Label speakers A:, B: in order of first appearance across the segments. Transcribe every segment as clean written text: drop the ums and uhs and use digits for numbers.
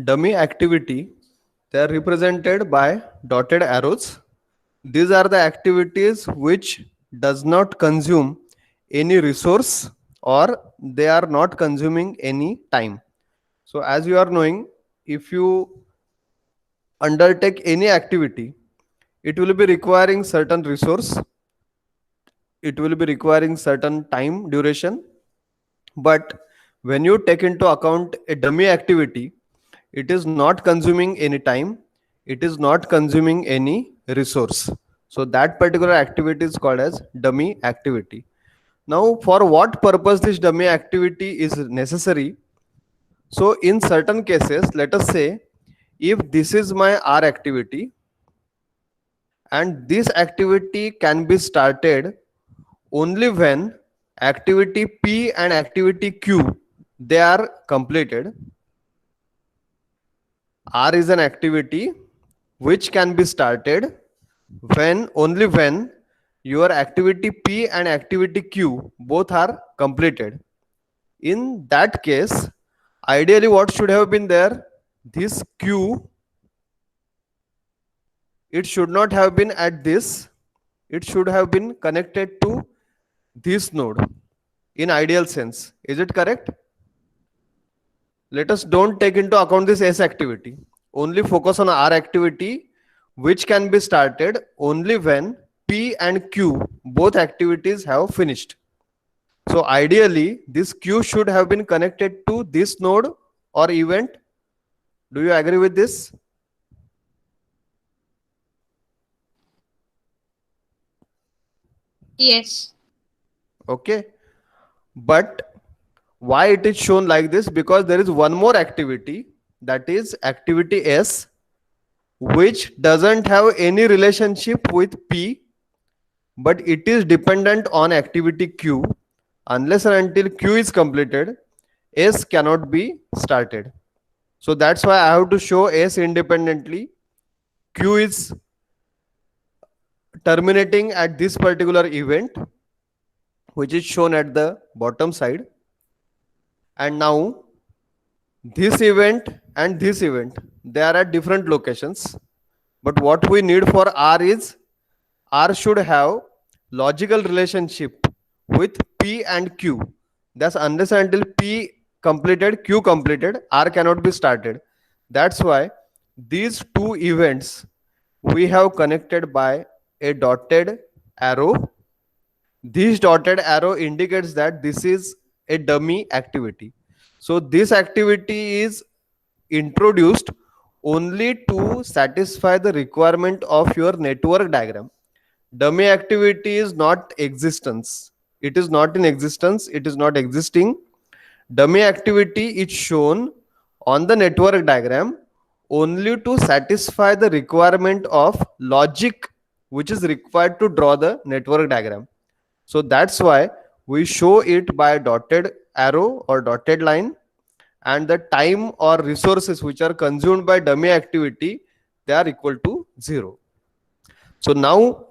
A: dummy activity, they are represented by dotted arrows. These are the activities which does not consume any resource or they are not consuming any time. So as you are knowing, if you undertake any activity, it will be requiring certain resource, it will be requiring certain time duration. But when you take into account a dummy activity, it is not consuming any time, it is not consuming any resource. So that particular activity is called as dummy activity. Now, for what purpose this dummy activity is necessary? So in certain cases, let us say if this is my R activity and this activity can be started only when activity P and activity Q they are completed. R is an activity which can be started when only when your activity P and activity Q both are completed. In that case, ideally what should have been there? This Q, it should not have been at this, it should have been connected to this node in ideal sense. Is it correct? Let us don't take into account this S activity. Only focus on R activity, which can be started only when P and Q both activities have finished. So ideally, this Q should have been connected to this node or event. Do you agree with this?
B: Yes.
A: Okay. But why it is shown like this? Because there is one more activity, that is activity S, which doesn't have any relationship with P, but it is dependent on activity Q. Unless and until Q is completed, S cannot be started. So that's why I have to show S independently. Q is terminating at this particular event, which is shown at the bottom side. And now this event and this event, they are at different locations. But what we need for R is R should have logical relationship with P and Q. That's unless and until P completed, Q completed, R cannot be started. That's why these two events we have connected by a dotted arrow. This dotted arrow indicates that this is a dummy activity. So this activity is introduced only to satisfy the requirement of your network diagram. Dummy activity is not existence. It is not in existence. It is not existing. Dummy activity is shown on the network diagram only to satisfy the requirement of logic which is required to draw the network diagram. So that's why we show it by dotted arrow or dotted line, and the time or resources which are consumed by dummy activity, they are equal to 0. So now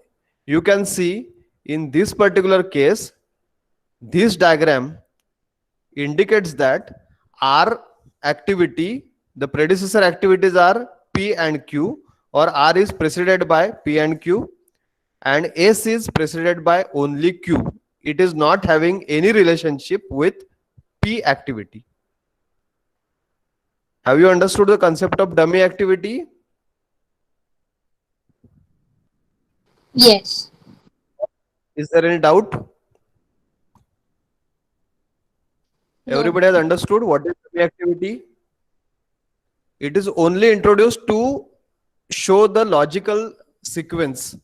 A: you can see in this particular case, this diagram indicates that R activity, the predecessor activities are P and Q, or R is preceded by P and Q, and S is preceded by only Q. It is not having any relationship with P activity. Have you understood the concept of dummy activity?
B: Yes.
A: Is there any doubt?
B: No.
A: Everybody has understood what is dummy activity? It is only introduced to show the logical sequence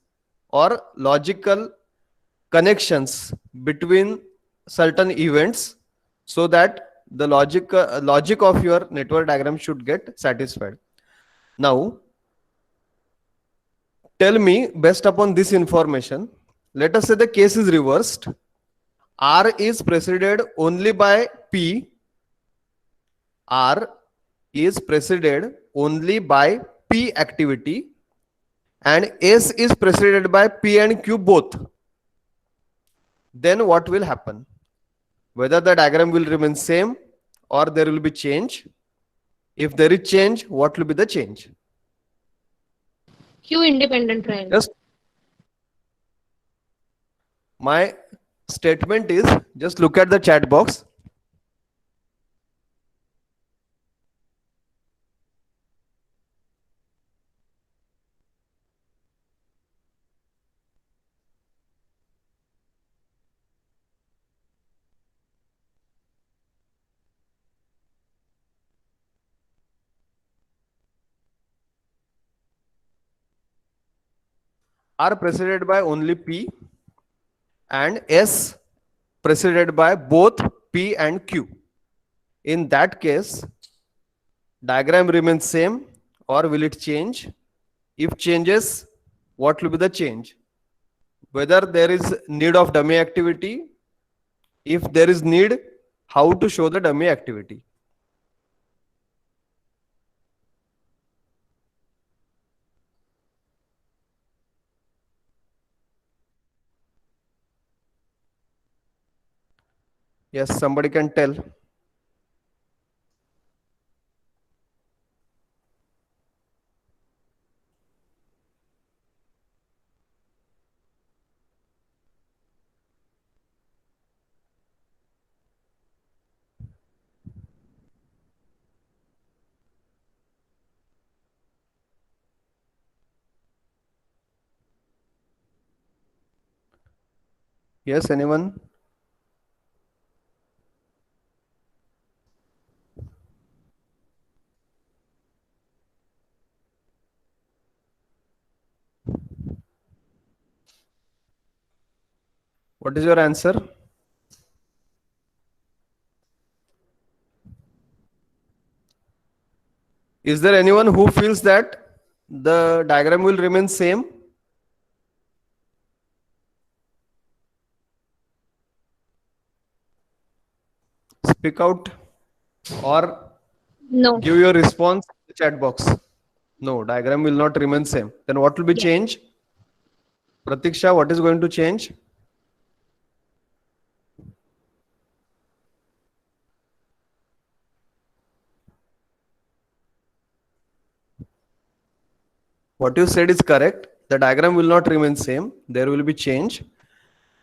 A: or logical connections between certain events so that the logic of your network diagram should get satisfied. Now, tell me, based upon this information, let us say the case is reversed. R is preceded only by P. R is preceded only by P activity, and S is preceded by P and Q both. Then what will happen? Whether the diagram will remain same or there will be change. If there is change, what will be the change?
B: Q independent triangle.
A: Just my statement is, just look at the chat box. R preceded by only P and S preceded by both P and Q. In that case, diagram remains same or will it change? If changes, what will be the change? Whether there is need of dummy activity. If there is need, how to show the dummy activity? Yes, somebody can tell. Yes, anyone? What is your answer? Is there anyone who feels that the diagram will remain same? Speak out or
B: No.
A: give your response in the chat box. No, diagram will not remain same. Then what will be
B: Yeah.
A: change? Pratiksha, what is going to change? What you said is correct. The diagram will not remain same. There will be change.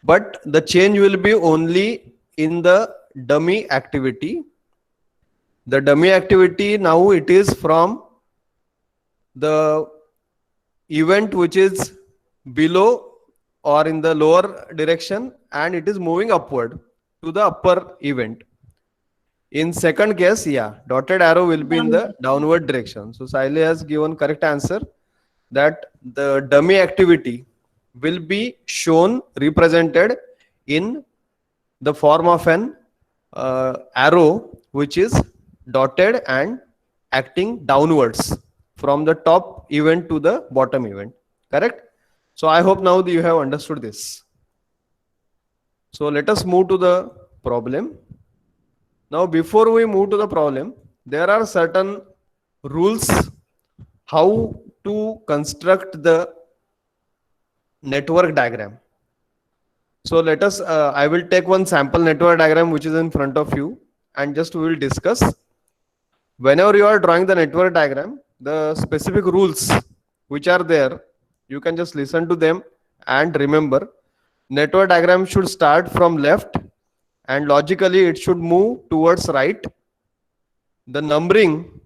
A: But the change will be only in the dummy activity. The dummy activity now it is from the event which is below or in the lower direction and it is moving upward to the upper event. In second case, yeah, dotted arrow will be in the downward direction. So Saile has given correct answer that the dummy activity will be shown represented in the form of an arrow which is dotted and acting downwards from the top event to the bottom event. Correct? So I hope now that you have understood this. So let us move to the problem. Now, before we move to the problem, there are certain rules how to construct the network diagram. So let us, I will take one sample network diagram which is in front of you and just we will discuss. Whenever you are drawing the network diagram, the specific rules which are there, you can just listen to them and remember. Network diagram should start from left and logically it should move towards right. The numbering,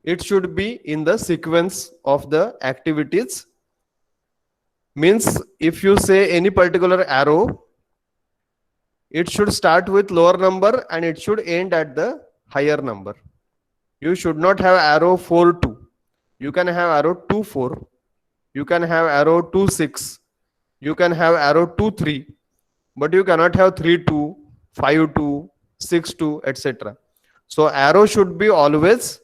A: it should be in the sequence of the activities. Means if you say any particular arrow, it should start with lower number and it should end at the higher number. You should not have arrow 4 2. You can have arrow 2 4. You can have arrow 2 6. You can have arrow 2 3. But you cannot have 3 2, 5 2, 6 2, etc. So arrow should be always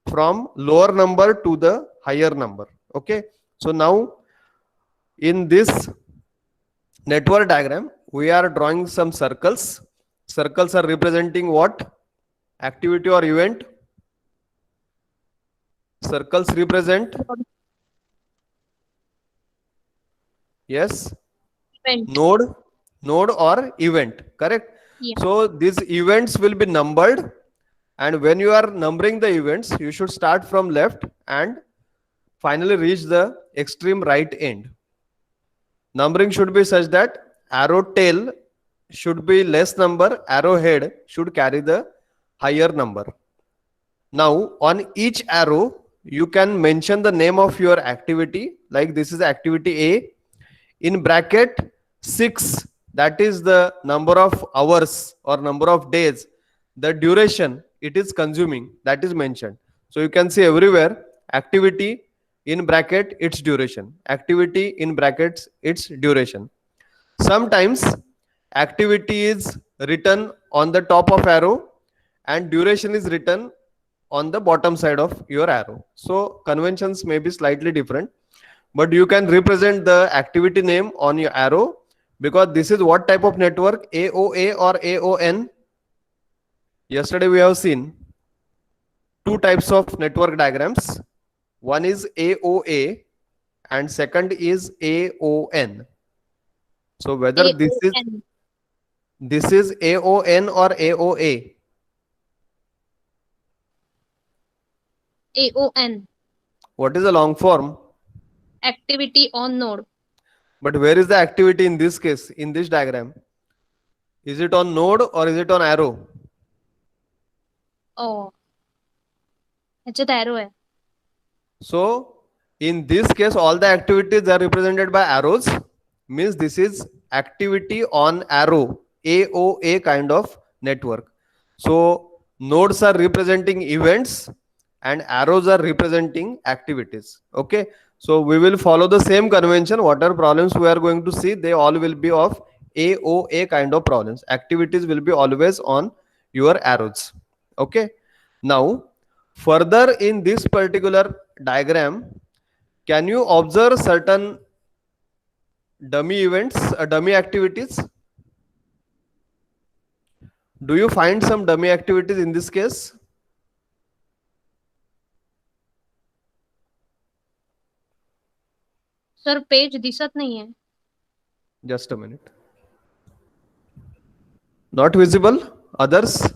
A: from lower number to the higher number. Okay. So now in this network diagram, we are drawing some circles. Circles are representing what? Activity or event. Circles represent, yes,
B: Event.
A: node or event. Correct.
B: Yeah.
A: So these events will be numbered And when you are numbering the events, you should start from left and finally reach the extreme right end. Numbering should be such that arrow tail should be less number, arrow head should carry the higher number. Now, on each arrow, you can mention the name of your activity, like this is activity A. In bracket 6, that is the number of hours or number of days, the duration it is consuming, that is mentioned. So you can see everywhere activity in bracket its duration, activity in brackets its duration. Sometimes activity is written on the top of arrow and duration is written on the bottom side of your arrow. So conventions may be slightly different, but you can represent the activity name on your arrow, because this is what type of network, AOA or AON. Yesterday we have seen two types of network diagrams. One is AOA and second is AON. So whether
B: AON.
A: this is AON or AOA.
B: AON.
A: What is the long form?
B: Activity on node.
A: But where is the activity in this case, in this diagram? Is it on node or is it on arrow?
B: Oh. ह्याच्यात arrow आहे.
A: So in this case, all the activities are represented by arrows. Means this is activity on arrow, AOA kind of network. So nodes are representing events and arrows are representing activities. Okay. So we will follow the same convention. Whatever problems we are going to see, they all will be of AOA kind of problems. Activities will be always on your arrows. Okay. Now, further in this particular diagram, can you observe certain dummy events, dummy activities? Do you find some dummy activities in this case?
B: Sir page दिसत नाहीये.
A: Just a minute. Not visible. Others?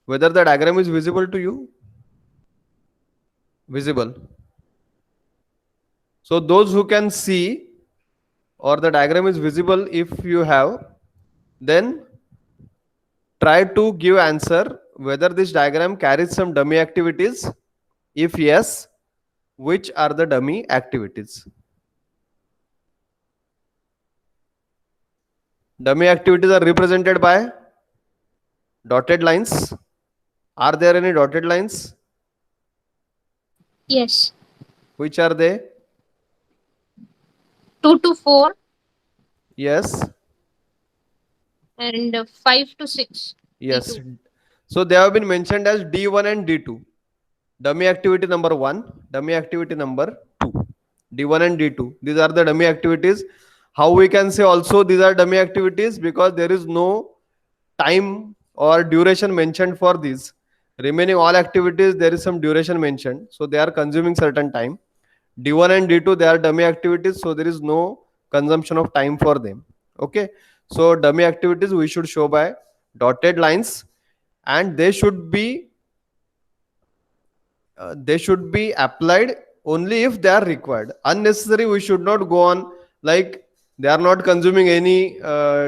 A: Whether the diagram is visible to you? Visible. So those who can see or the diagram is visible, if you have, then try to give answer whether this diagram carries some dummy activities. If yes, which are the dummy activities? Dummy activities are represented by dotted lines. Are there any dotted lines?
B: Yes.
A: Which are they?
B: 2 to 4
A: Yes.
B: and 5 to 6.
A: Yes.
B: D2.
A: So they have been mentioned as D1 and D2. Dummy activity number 1, dummy activity number 2. D1 and D2. These are the dummy activities. How we can say also these are dummy activities? Because there is no time or duration mentioned for these. Remaining all activities, there is some duration mentioned. So they are consuming certain time. D1 and D2, they are dummy activities. So there is no consumption of time for them. Okay. So dummy activities we should show by dotted lines, and they should be applied only if they are required. Unnecessary, we should not go on like they are not consuming any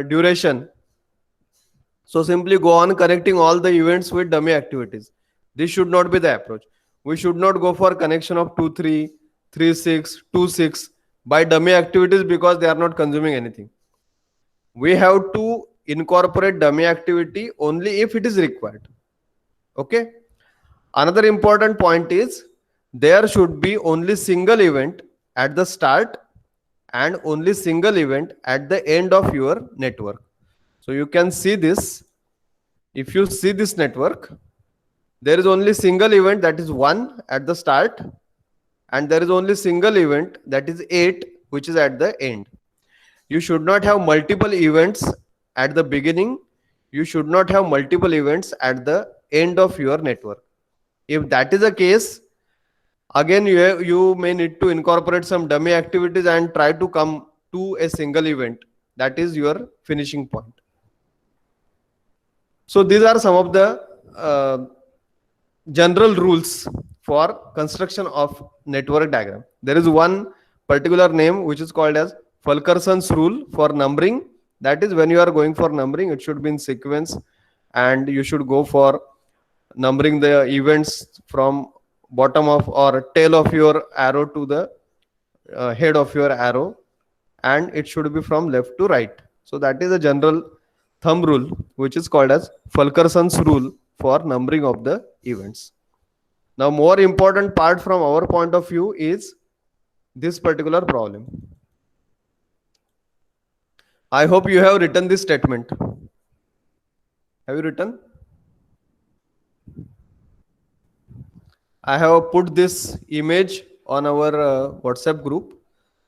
A: duration. So simply go on connecting all the events with dummy activities. This should not be the approach. We should not go for connection of 2 3, 3 6, 2 6 by dummy activities because they are not consuming anything. We have to incorporate dummy activity only if it is required. Okay. Another important point is there should be only single event at the start and only single event at the end of your network. So you can see this. If you see this network, there is only single event, that is 1 at the start, and there is only single event, that is 8, which is at the end. You should not have multiple events at the beginning. You should not have multiple events at the end of your network. If that is the case, again you may need to incorporate some dummy activities and try to come to a single event that is your finishing point. So these are some of the general rules for construction of network diagram. There is one particular name which is called as Fulkerson's rule for numbering. That is, when you are going for numbering, it should be in sequence, and you should go for numbering the events from bottom of or tail of your arrow to the head of your arrow, and it should be from left to right. So that is a general thumb rule which is called as Fulkerson's rule for numbering of the events. Now, more important part from our point of view is this particular problem. I hope you have written this statement. Have you written? I have put this image on our WhatsApp group.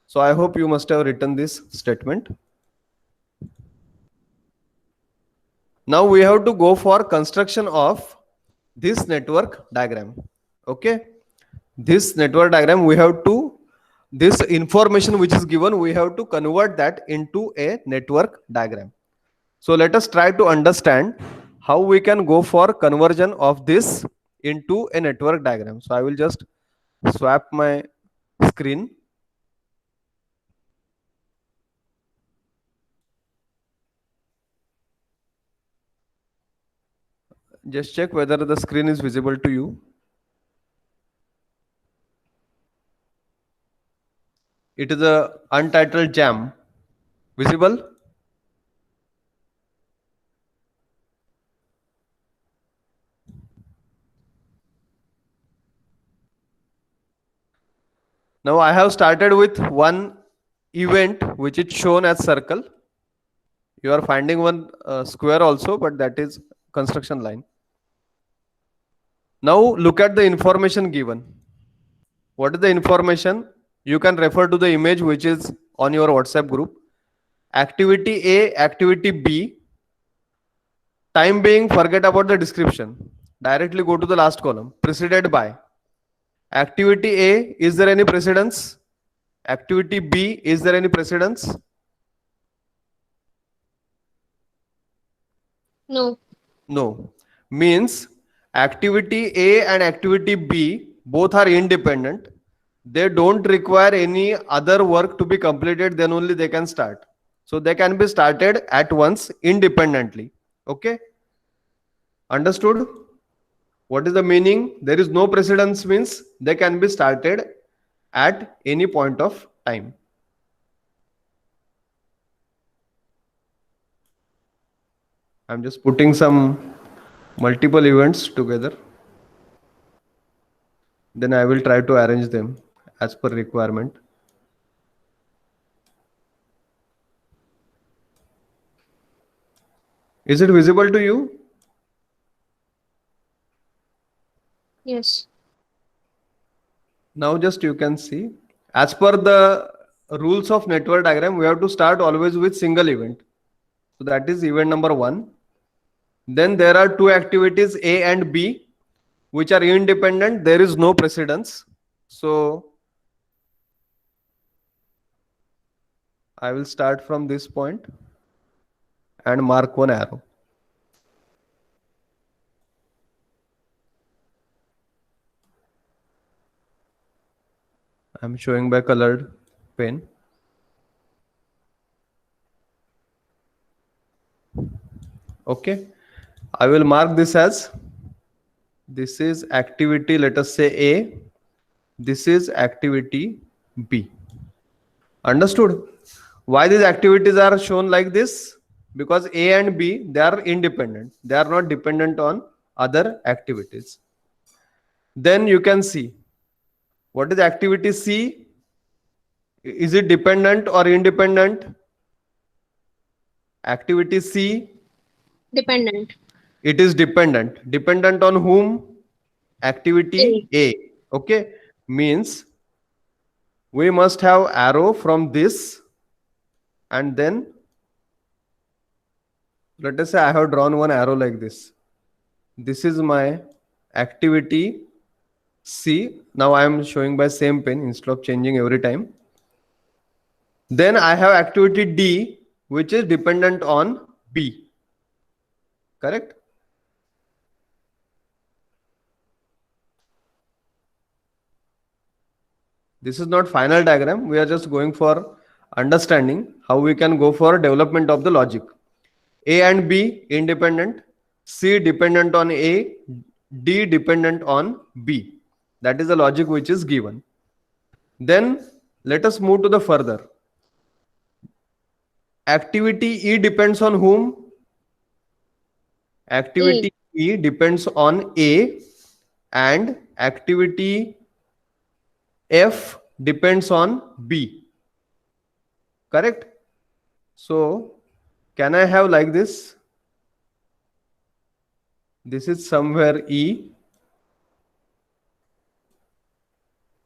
A: So I hope you must have written this statement. Now we have to go for construction of this network diagram. Okay. This network diagram, we have to, this information which is given, we have to convert that into a network diagram. So let us try to understand how we can go for conversion of this into a network diagram. So I will just swap my screen. Just check whether the screen is visible to you. It is a untitled jam. Visible? Now I have started with one event which is shown as circle. You are finding one square also, but that is construction line. Now look at the information given. What is the information? You can refer to the image which is on your WhatsApp group. Activity A, activity B. Time being, forget about the description. Directly go to the last column. Preceded by. Activity A, is there any precedence? Activity B, is there any precedence?
B: No.
A: No. Means activity A and activity B both are independent. They don't require any other work to be completed, then only they can start. So they can be started at once independently. Okay? Understood? What is the meaning? There is no precedence means they can be started at any point of time. I'm just putting some multiple events together. Then I will try to arrange them as per requirement. Is it visible to you?
B: Yes.
A: Now just you can see, as per the rules of network diagram, we have to start always with single event. So that is event number 1. Then there are two activities A and B, which are independent. There is no precedence. So I will start from this point and mark one arrow. I'm showing by colored pen. Okay. I will mark this as, this is activity, let us say A. This is activity B. Understood? Why these activities are shown like this? Because A and B, they are independent. They are not dependent on other activities. Then you can see, what is activity C? Is it dependent or independent? Activity C,
B: Dependent.
A: it is dependent. Dependent on whom? Activity A. Okay. Means we must have arrow from this, and then let us say I have drawn one arrow like this. This is my activity C. Now I am showing by same pen instead of changing every time. Then I have activity D. which is dependent on B. Correct? This is not final diagram. We are just going for understanding how we can go for development of the logic. A and B independent, C dependent on A, D dependent on B. That is the logic which is given. Then let us move to the further. Activity E depends on whom?
B: A.
A: Activity E depends on A and activity F depends on B. Correct? So can I have like this? This is somewhere E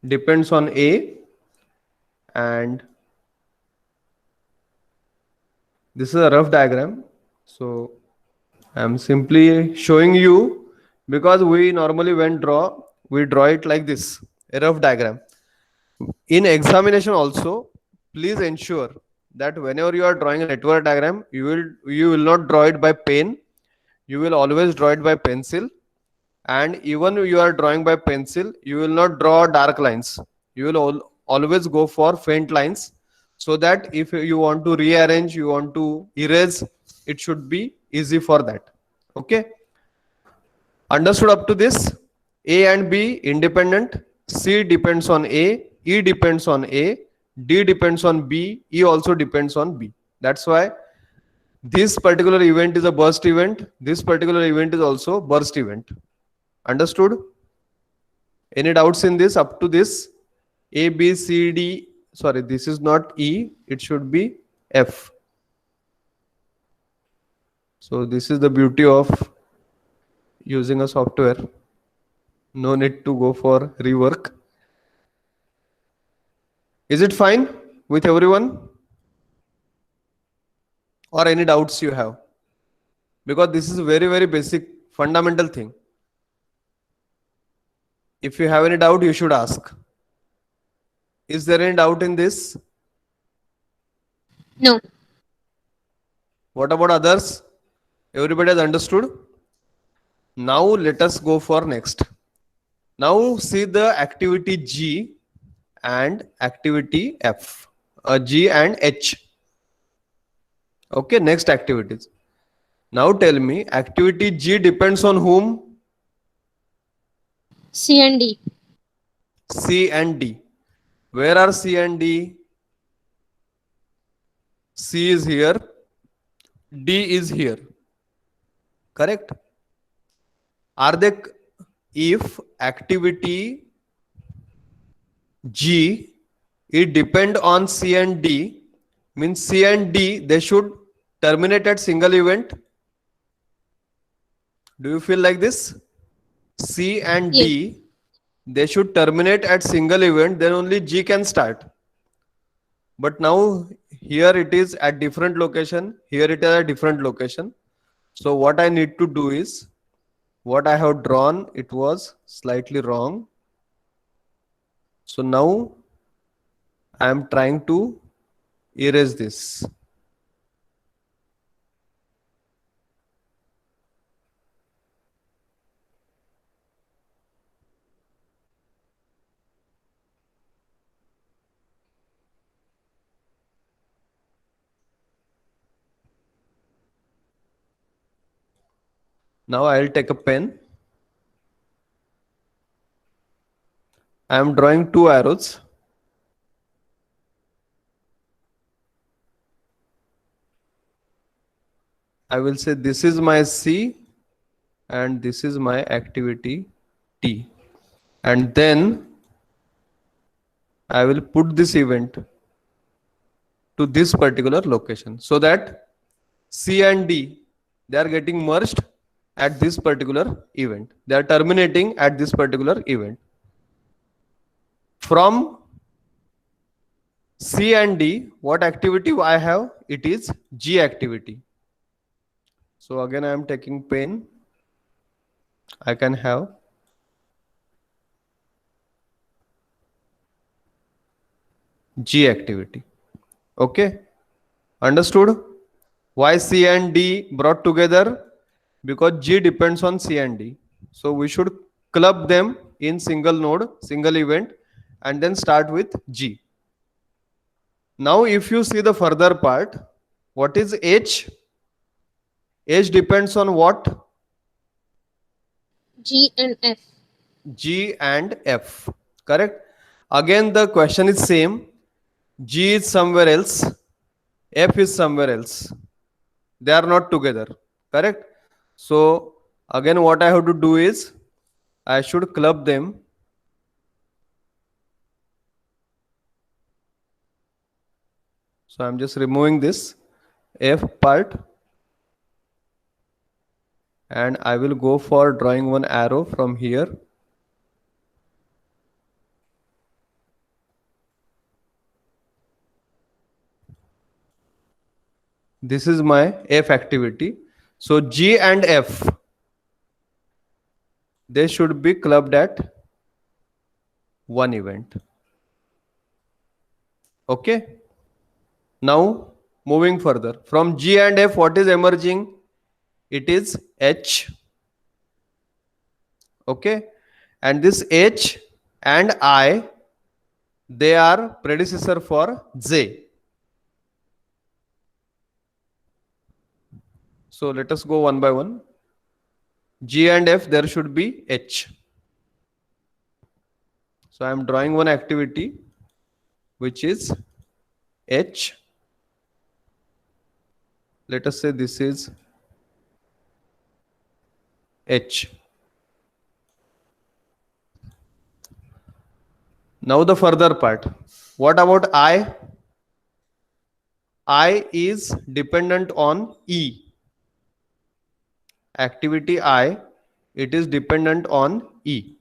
A: depends on A and this is a rough diagram. So I'm simply showing you because we normally when we draw it like this, a rough diagram. In examination also, please ensure that whenever you are drawing a network diagram, you will not draw it by pen. You will always draw it by pencil. And even you are drawing by pencil, you will not draw dark lines. You will always go for faint lines, so that if you want to rearrange, you want to erase, it should be easy for that. Okay, understood up to this? A and B independent, C depends on A, E depends on A, D depends on B, E also depends on B. That's why this particular event is a burst event, this particular event is also burst event. Understood? Any doubts in this up to this? A, B, C, D. Sorry, this is not E. It should be F. So this is the beauty of using a software. No need to go for rework. Is it fine with everyone? Or any doubts you have? Because this is a very, very basic, fundamental thing. If you have any doubt, you should ask. Is there any doubt in this?
B: No.
A: What about others? Everybody has understood? Now let us go for next. Now see the activity G and activity F. G and H. Okay, next activities. Now tell me, activity G depends on whom?
B: C and D.
A: C and D. Where are C and D? C is here, D is here. Correct? Are they, if activity G it depend on C and D, means C and D they should terminate at single event. Do you feel like this? C and
B: Yes.
A: D they should terminate at single event, then only G can start. But now here it is at different location, here it is at different location. So what I need to do is, what I have drawn, it was slightly wrong. So now I am trying to erase this. Now I'll take a pen. I am drawing two arrows. I will say this is my C and this is my activity T. And then I will put this event to this particular location so that C and D they are getting merged at this particular event. They are terminating at this particular event. From C and D, what activity I have? It is G activity. So again, I am taking pen. I can have G activity. Okay, understood? Why C and D brought together? Because G depends on C and D. So we should club them in single node, single event, and then start with G. Now, if you see the further part, what is H? H depends on what?
B: G and F.
A: G and F. Correct? Again, the question is same. G is somewhere else. F is somewhere else. They are not together. Correct? So, again, what I have to do is I should club them. So, I'm just removing this F part. And I will go for drawing one arrow from here. This is my F activity. So G and F, they should be clubbed at one event. Okay. Now moving further from G and F, what is emerging? It is H. Okay. And this H and I, they are predecessor for J. So let us go one by one. G and F, there should be H. So I am drawing one activity which is H. Let us say this is H. Now the further part. What about I? I is dependent on E. Activity I, it is dependent on E.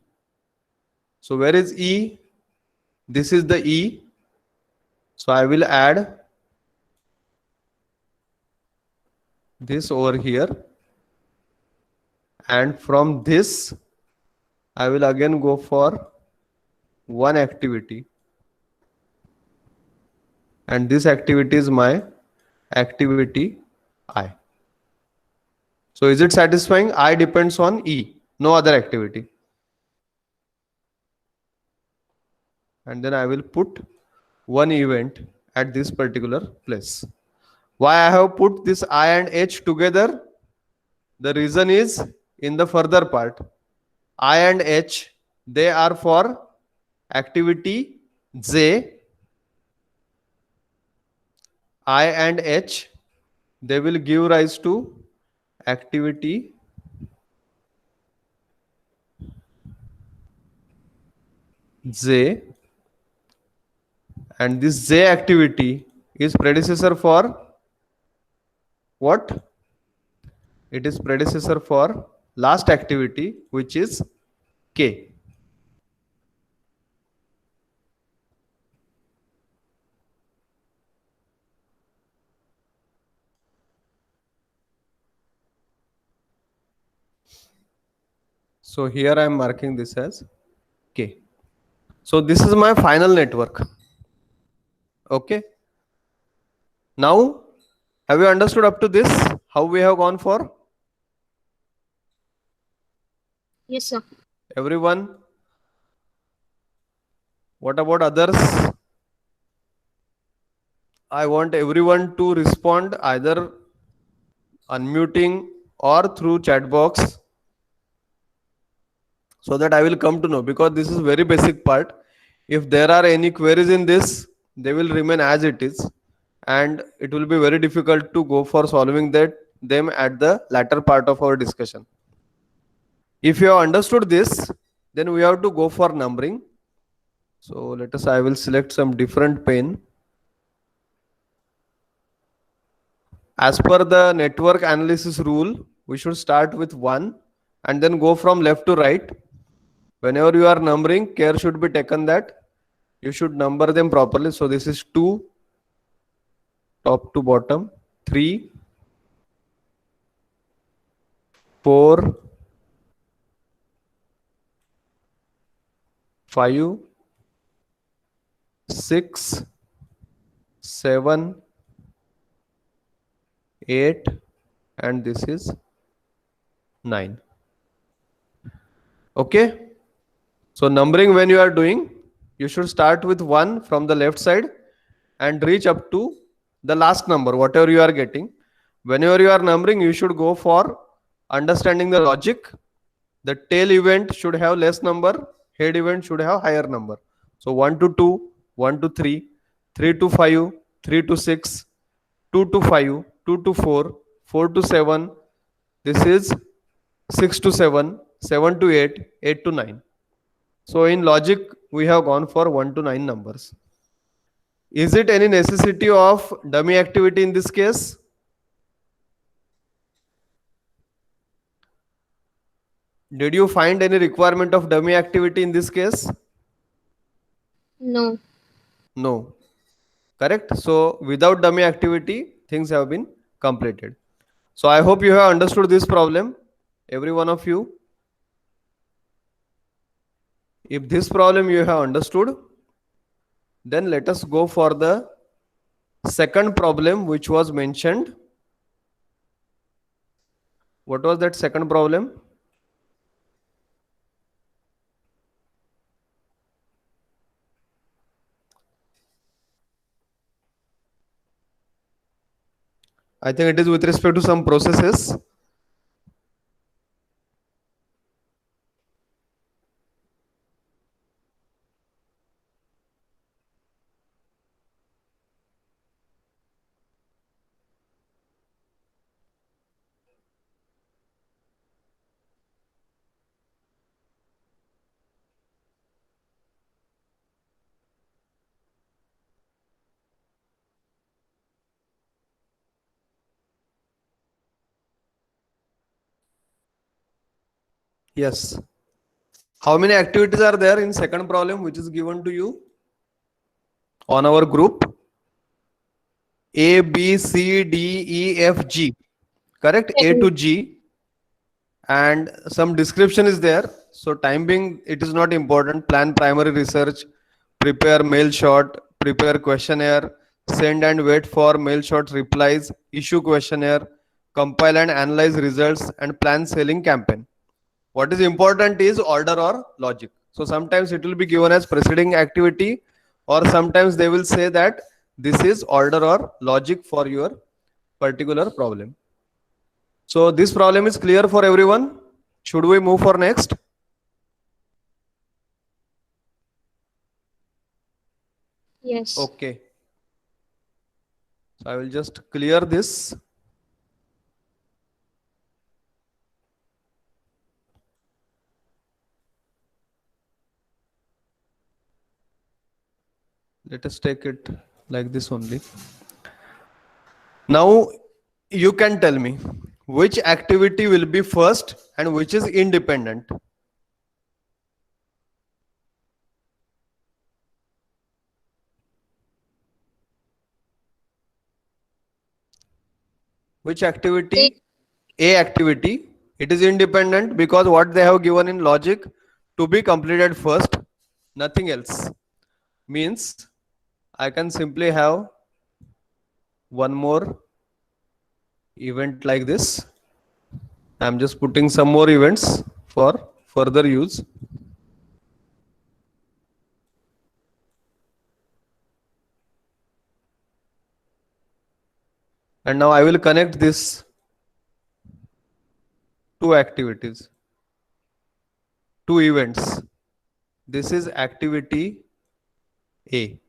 A: So where is E? This is the E. So I will add this over here. And from this, I will again go for one activity. And this activity is my activity I. So is it satisfying? I depends on E, no other activity. And then I will put one event at this particular place. Why I have put this I and H together? The reason is in the further part. I and H, they are for activity J. I and H, they will give rise to activity J. And this J activity is predecessor for what? It is predecessor for last activity, which is K. So here I am marking this as K. So this is my final network. Okay. Now, have you understood up to this how we have gone for?
B: Yes, sir.
A: Everyone? What about others? I want everyone to respond either unmuting or through chat box so that I will come to know, because this is very basic part. If there are any queries in this, they will remain as it is, and it will be very difficult to go for solving them at the latter part of our discussion. If you have understood this, then we have to go for numbering. So let us, I will select some different pen. As per the network analysis rule, we should start with 1 and then go from left to right. Whenever you are numbering, care should be taken that you should number them properly. So this is 2, top to bottom, 3, 4, 5, 6, 7, 8, and this is 9. Okay, so numbering, when you are doing, you should start with 1 from the left side and reach up to the last number whatever you are getting. Whenever you are numbering, you should go for understanding the logic. The tail event should have less number, head event should have higher number. So 1 to 2, 1 to 3, 3 to 5, 3 to 6, 2 to 5, 2 to 4, 4 to 7. This is 6 to 7, 7 to 8, 8 to 9. So in logic, we have gone for 1 to 9 numbers. Is it any necessity of dummy activity in this case? Did you find any requirement of dummy activity in this case?
B: No.
A: No. Correct? So without dummy activity, things have been completed. So I hope you have understood this problem, every one of you. If this problem you have understood, then let us go for the second problem which was mentioned. What was that second problem? I think it is with respect to some processes. Yes. How many activities are there in second problem which is given to you on our group? A, B, C, D, E, F, G. Correct? A to
B: 10.
A: G. And some description is there. So time being, it is not important. Plan primary research, prepare mail shot, prepare questionnaire, send and wait for mail shot replies, issue questionnaire, compile and analyze results, and plan selling campaign. What is important is order or logic. So sometimes it will be given as preceding activity, or sometimes they will say that this is order or logic for your particular problem. So this problem is clear for everyone. Should we move for next?
B: Yes.
A: Okay. So I will just clear this. Let us take it like this only. Now you can tell me which activity will be first and which is independent. Which activity? A activity. It is independent because what they have given in logic to be completed first, nothing else. Means I can simply have one more event like this. I'm just putting some more events for further use. And now I will connect this two activities, two events. This is activity A,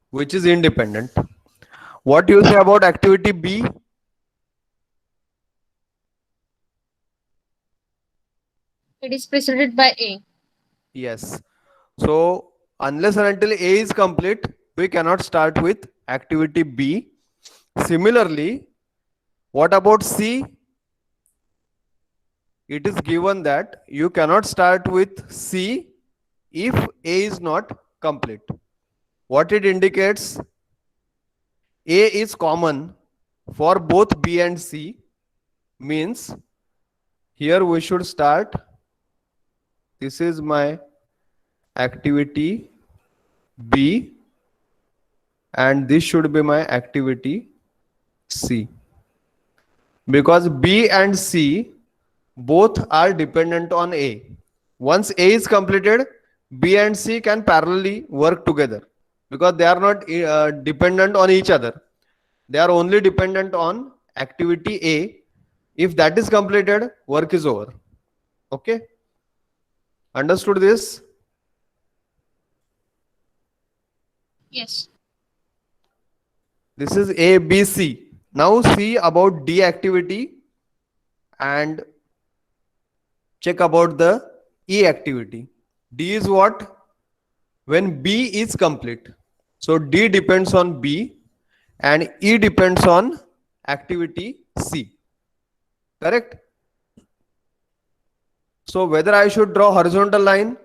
A: which is independent. What you say about activity B?
B: It is preceded by A.
A: Yes. So unless and until A is complete, we cannot start with activity B. Similarly, what about C? It is given that you cannot start with C if A is not complete. What it indicates? A is common for both B and C, means here we should start. This is my activity B and this should be my activity C. because B and C both are dependent on A. Once A is completed, B and C can parallelly work together because they are not dependent on each other. They are only dependent on activity A. If that is completed, work is over. Okay? Understood this?
B: Yes.
A: This is A, B, C. Now see about D activity and check about the E activity. D is what? When B is complete. So D depends on B and E depends on activity C. Correct? So whether I should draw horizontal line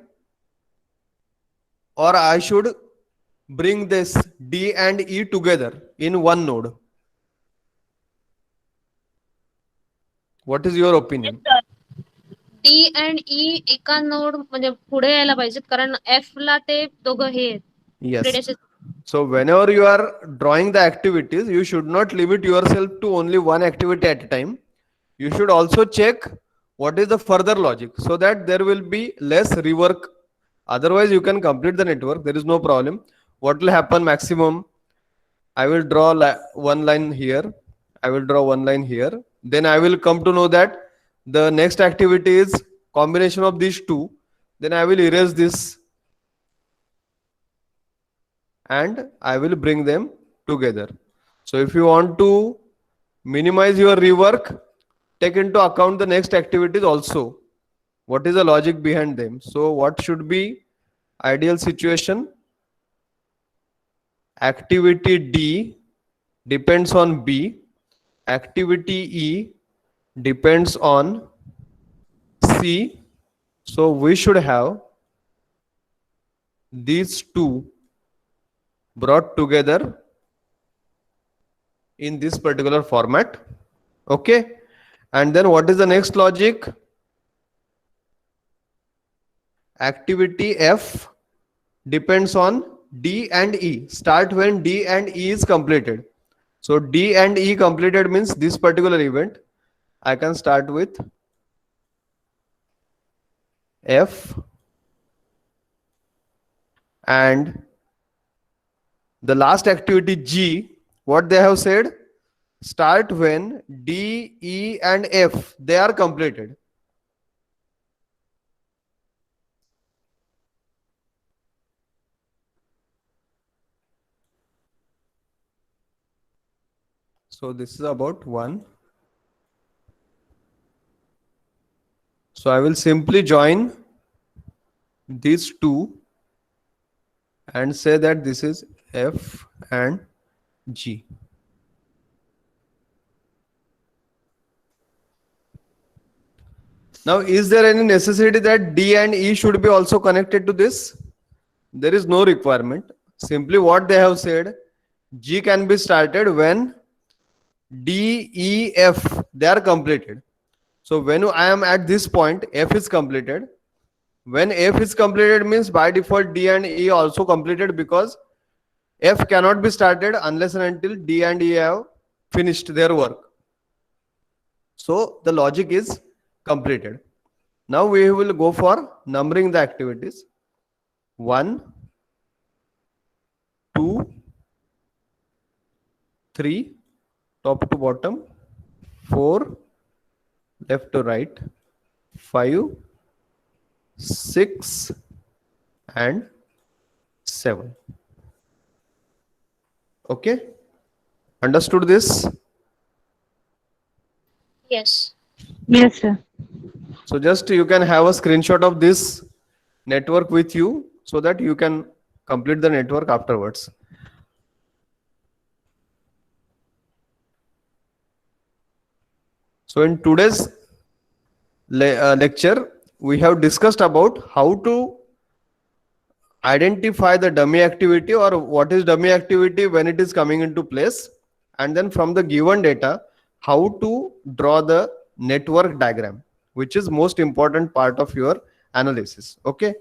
A: or I should bring this D and E together in one node. What is your opinion?
B: D and ई एका node म्हणजे पुढे यायला पाहिजेत कारण F ला ते दोघं हे आहेत.
A: Yes.
B: predecessor.
A: So whenever you are drawing the activities, you should not limit yourself to only one activity at a time. You should also check what is the further logic so that there will be less rework. Otherwise, you can complete the network. There is no problem. What will happen maximum? I will draw one line here. I will draw one line here. Then I will come to know that the next activity is combination of these two. Then I will erase this and I will bring them together. So if you want to minimize your rework, take into account the next activities also. What is the logic behind them? So what should be ideal situation? Activity D depends on B. Activity E depends on C. So we should have these two brought together in this particular format. Okay. And then what is the next logic? Activity F depends on D and E. Start when D and E is completed. So D and E completed means this particular event. I can start with F and the last activity G, what they have said, start when D, E and F, they are completed. So this is about 1. So I will simply join these two and say that this is F and G. Now, is there any necessity that D and E should be also connected to this? There is no requirement. Simply what they have said, G can be started when D, E, F, they are completed. So when I am at this point, F is completed. When F is completed means by default D and E also completed because F cannot be started unless and until D and E have finished their work. So the logic is completed. Now we will go for numbering the activities. 1, 2, 3, top to bottom, 4, left to right, 5, 6 and 7. Okay, understood this?
B: Yes.
C: Yes, sir.
A: So just you can have a screenshot of this network with you so that you can complete the network afterwards. So in today's lecture, we have discussed about how to identify the dummy activity or what is dummy activity when it is coming into place, and then from the given data, how to draw the network diagram, which is most important part of your analysis. Okay.